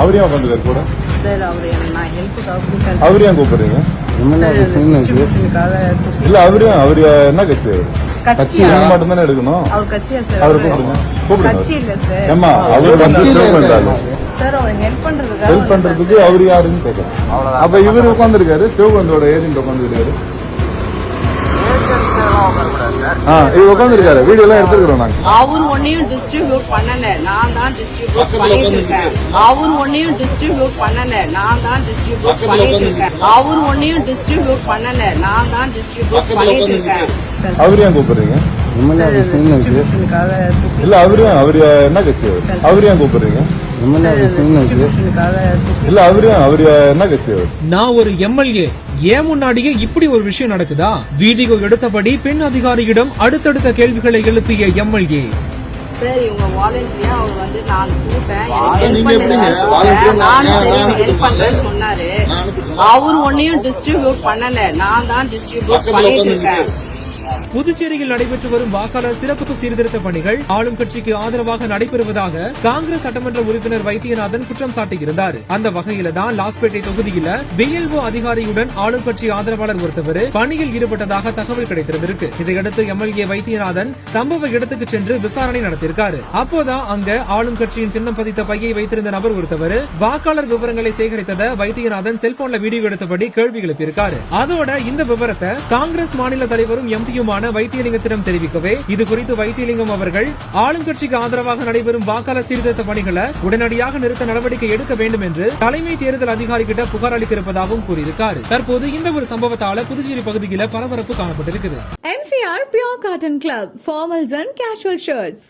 அவர் ஏன் உட்காந்துருக்காரு கூட? சார் அவர் நான் ஹெல்ப்புக்காக கூப்பிட்டேன். அவர் ஏன் கூப்பிடுறீங்க? இல்ல அவரு என்ன கட்சி? கட்சி மட்டும் தானே எடுக்கணும். அவர் கட்சியா சார்? அவரு கூப்பிடுங்க. கட்சி இல்ல சார். ஏமா அவரு வந்து சேவ் பண்றாரு சார். அவர் ஹெல்ப் பண்றதுக்கு அவரு யாருன்னு கேட்கறேன். அப்ப இவரு உட்காந்துருக்காரு, சிவகந்தோட ஏஜென்ட் உட்காந்துருக்காரு. இவர் உட்காந்துருக்காரு, வீடியோ எல்லாம் எடுத்துக்கிறோம் நாங்க. அவர் ஒன்னையும் டிஸ்ட்ரிபியூட் பண்ணல, நான் தான் டிஸ்ட்ரிபியூட் பண்ணிட்டு இருக்கேன். அவர் ஒன்னையும் டிஸ்ட்ரிபியூட் பண்ணல, நான் தான் டிஸ்ட்ரிபியூட் பண்ணிட்டு இருக்கேன். அவர் ஒன்னையும் டிஸ்ட்ரிபியூட் பண்ணல, நான் தான் டிஸ்ட்ரிபியூட் பண்ணிட்டு இருக்கேன். அவரு ஏன் கூப்பிடுறீங்க? இல்ல அவரு என்ன கட்சி? அவரு ஏன் கூப்பிடுறீங்க? இல்ல அவரு என்ன கட்சி? நான் ஒரு எம்எல்ஏ, ஏன் முன்னாடியே இப்படி ஒரு விஷயம் நடக்குதா? வீடியோ எடுத்தபடி பெண் அதிகாரியிடம் அடுத்தடுத்த கேள்விகளை எழுப்பிய எம்எல்ஏ. சார் இவங்க வாலண்டியரா அவர் வந்து நான் கூப்பிட்டேன், ஹெல்ப் பண்றேன்னு சொன்னாரு. அவர் ஒன்னையும் டிஸ்ட்ரிபியூட் பண்ணல, நான் தான் டிஸ்ட்ரிபியூட் பண்ணிட்டு இருக்கேன். புதுச்சேரியில் நடைபெற்று வரும் வாக்காளர் சிறப்பு சீர்திருத்த பணிகள் ஆளும் கட்சிக்கு ஆதரவாக நடைபெறுவதாக காங்கிரஸ் சட்டமன்ற உறுப்பினர் வைத்தியநாதன் குற்றம் சாட்டியிருந்தார். அந்த வகையில தான் லாஸ்பேட்டை தொகுதியில BLO அதிகாரியுடன் ஆளும் கட்சி ஆதரவாளர் ஒருத்தவர் பணியில் ஈடுபட்டதாக தகவல் கிடைத்திருந்திருக்கு. இதையடுத்து MLA வைத்தியநாதன் சம்பவ இடத்துக்கு சென்று விசாரணை நடத்தியிருக்காரு. அப்போதான் அங்க ஆளும் கட்சியின் சின்னம் பதித்த பையை வைத்திருந்த நபர் ஒருத்தவர் வாக்காளர் விவரங்களை சேகரித்ததை வைத்தியநாதன் செல்போன்ல வீடியோ எடுத்தபடி கேள்வி எழுப்பியிருக்காரு. அதோட இந்த விவரத்தை காங்கிரஸ் மாநில தலைவரும் MP வைத்தியலிங்கத்திடம் தெரிவிக்கவே இது குறித்து வைத்தியலிங்கம் அவர்கள் ஆளும் கட்சிக்கு ஆதரவாக நடைபெறும் வாக்காளர் சீர்திருத்த பணிகளை உடனடியாக நிறுத்த நடவடிக்கை எடுக்க வேண்டும் என்று தலைமை தேர்தல் அதிகாரி கிட்ட புகார் அளிக்க இருப்பதாகவும் கூறியிருக்காரு. தற்போது இந்த ஒரு சம்பவத்தால புதுச்சேரி பகுதியில் பரபரப்பு காணப்பட்டிருக்குது. MCR Pure Cotton Club, formals and casual shirts.